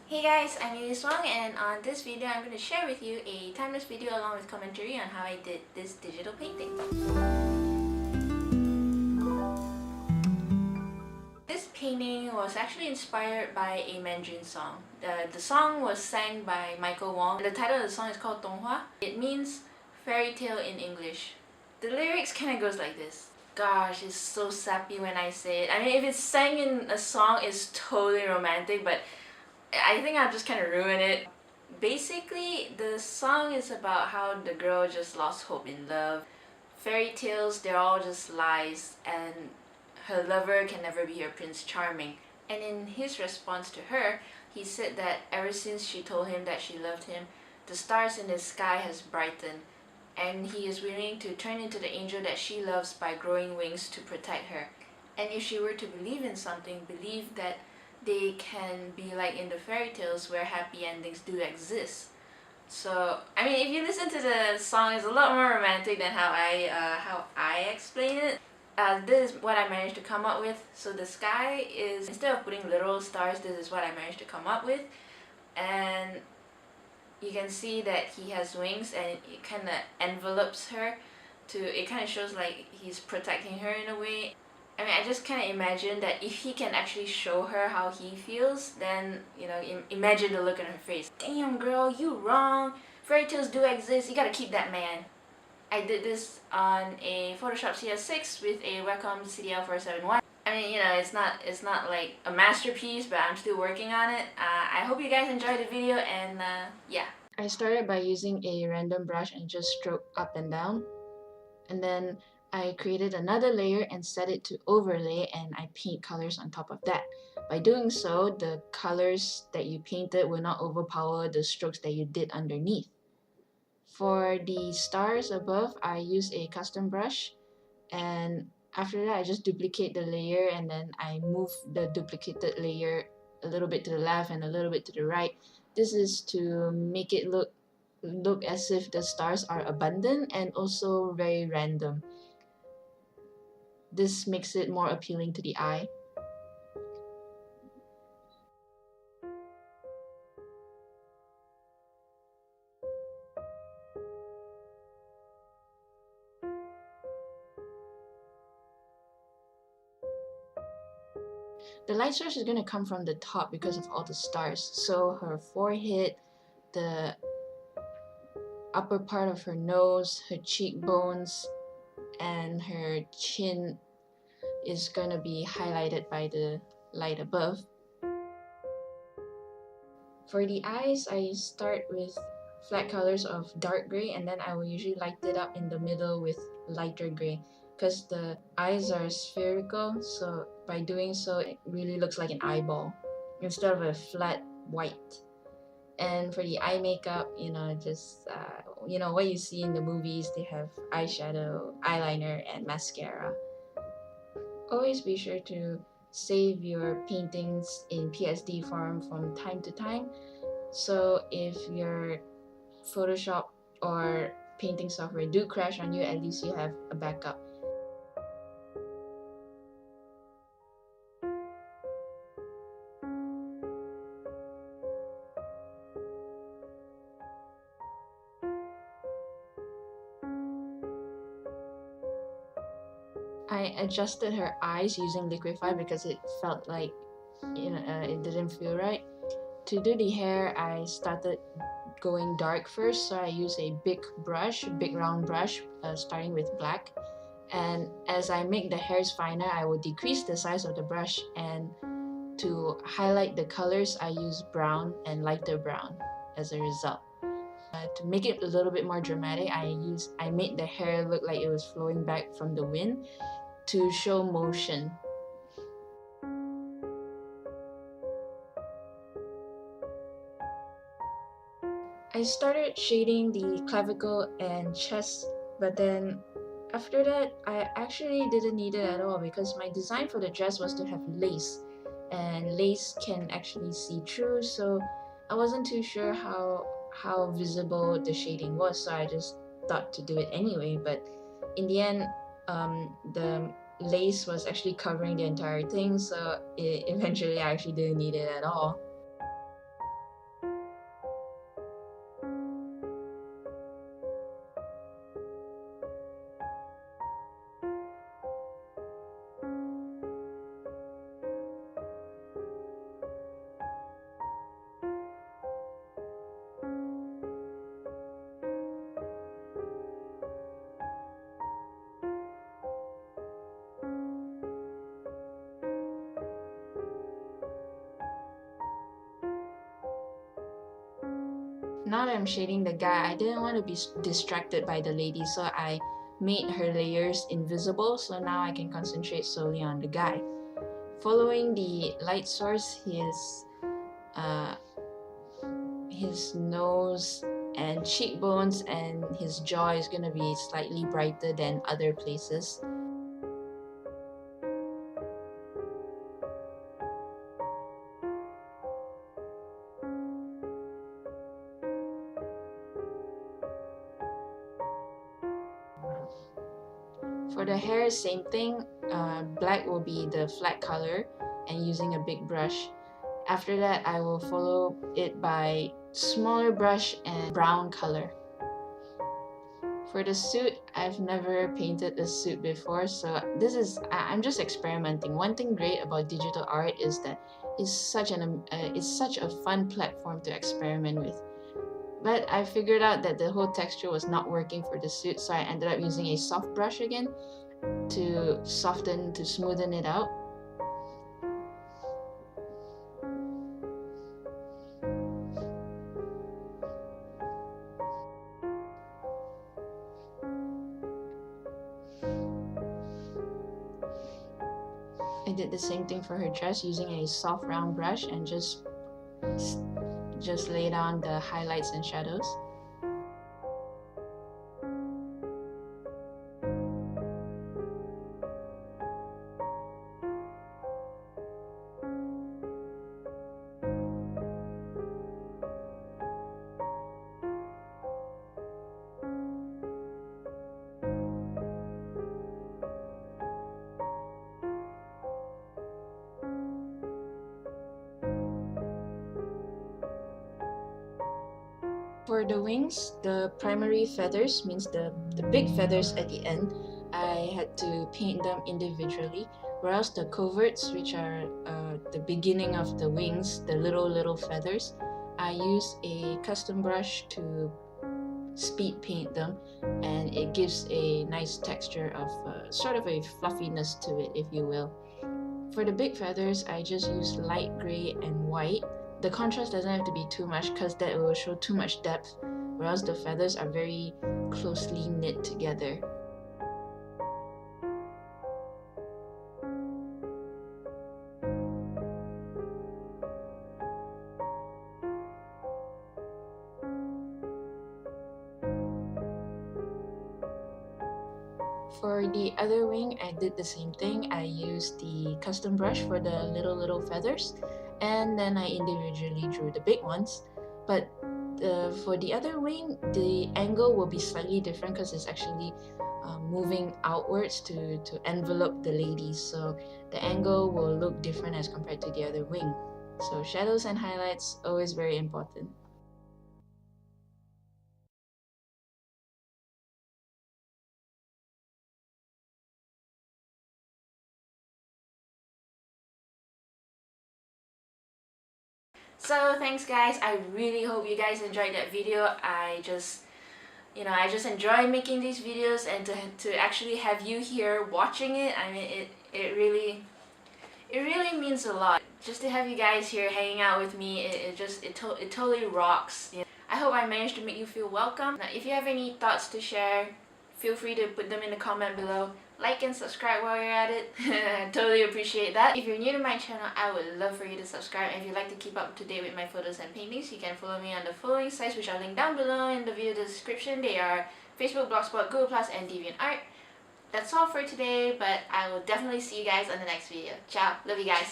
Hey guys, I'm Elise Wong, and on this video I'm going to share with you a timeless video along with commentary on how I did this digital painting. This painting was actually inspired by a Mandarin song. The song was sang by Michael Wong. The title of the song is called Donghua. It means fairy tale in English. The lyrics kind of goes like this. Gosh, it's so sappy when I say it. I mean, if it's sang in a song, it's totally romantic, but I think I'll just kind of ruin it. Basically, the song is about how the girl just lost hope in love. Fairy tales, they're all just lies, and her lover can never be her Prince Charming. And in his response to her, he said that ever since she told him that she loved him, the stars in the sky has brightened, and he is willing to turn into the angel that she loves by growing wings to protect her. And if she were to believe in something, believe that they can be like in the fairy tales where happy endings do exist. So, I mean, if you listen to the song, it's a lot more romantic than how I explain it. This is what I managed to come up with. So the sky is, instead of putting literal stars, this is what I managed to come up with. And you can see that he has wings, and it kind of envelopes her it kind of shows like he's protecting her in a way. I mean, I just kind of imagine that if he can actually show her how he feels, then, you know, imagine the look on her face. Damn girl, you wrong. Fairy tales do exist, you gotta keep that man. I did this on a Photoshop CS6 with a Wacom CDL471. I mean, you know, it's not like a masterpiece, but I'm still working on it. I hope you guys enjoyed the video, and yeah. I started by using a random brush and just stroke up and down. And then I created another layer and set it to overlay, and I paint colors on top of that. By doing so, the colors that you painted will not overpower the strokes that you did underneath. For the stars above, I use a custom brush, and after that I just duplicate the layer, and then I move the duplicated layer a little bit to the left and a little bit to the right. This is to make it look as if the stars are abundant and also very random. This makes it more appealing to the eye. The light source is going to come from the top because of all the stars. So her forehead, the upper part of her nose, her cheekbones, and her chin is going to be highlighted by the light above. For the eyes, I start with flat colors of dark gray, and then I will usually light it up in the middle with lighter gray, because the eyes are spherical, so by doing so it really looks like an eyeball instead of a flat white. And for the eye makeup, you know, just you know what you see in the movies, they have eyeshadow, eyeliner, and mascara. Always be sure to save your paintings in PSD form from time to time, so if your Photoshop or painting software do crash on you, at least you have a backup. I adjusted her eyes using Liquify because it felt like, you know, it didn't feel right. To do the hair, I started going dark first, so I use a big round brush, starting with black. And as I make the hairs finer, I will decrease the size of the brush, and to highlight the colors, I use brown and lighter brown as a result. To make it a little bit more dramatic, I made the hair look like it was flowing back from the wind to show motion. I started shading the clavicle and chest, but then after that, I actually didn't need it at all because my design for the dress was to have lace, and lace can actually see through, so I wasn't too sure how visible the shading was, so I just thought to do it anyway. But in the end, the lace was actually covering the entire thing, so eventually I actually didn't need it at all. Now that I'm shading the guy, I didn't want to be distracted by the lady, so I made her layers invisible, so now I can concentrate solely on the guy. Following the light source, his nose and cheekbones and his jaw is going to be slightly brighter than other places. For the hair, same thing. Black will be the flat color and using a big brush. After that, I will follow it by smaller brush and brown color. For the suit, I've never painted a suit before, so I'm just experimenting. One thing great about digital art is that it's such a fun platform to experiment with. But I figured out that the whole texture was not working for the suit, so I ended up using a soft brush again to smoothen it out. I did the same thing for her dress using a soft round brush and just lay down the highlights and shadows. For the wings, the primary feathers, means the big feathers at the end, I had to paint them individually, whereas the coverts, which are the beginning of the wings, the little feathers, I used a custom brush to speed paint them, and it gives a nice texture of sort of a fluffiness to it, if you will. For the big feathers, I just used light gray and white. The contrast doesn't have to be too much because that will show too much depth, whereas the feathers are very closely knit together. For the other wing, I did the same thing. I used the custom brush for the little feathers, and then I individually drew the big ones. But for the other wing, the angle will be slightly different because it's actually moving outwards to envelop the lady, so the angle will look different as compared to the other wing. So shadows and highlights, always very important. So thanks guys, I really hope you guys enjoyed that video. I just enjoy making these videos, and to actually have you here watching it, I mean it really means a lot. Just to have you guys here hanging out with me, it totally rocks. I hope I managed to make you feel welcome. Now, if you have any thoughts to share, feel free to put them in the comment below. Like and subscribe while you're at it. I totally appreciate that. If you're new to my channel, I would love for you to subscribe. And if you'd like to keep up to date with my photos and paintings, you can follow me on the following sites, which are linked down below in the video description. They are Facebook, Blogspot, Google+, and Deviantart. That's all for today, but I will definitely see you guys on the next video. Ciao. Love you guys.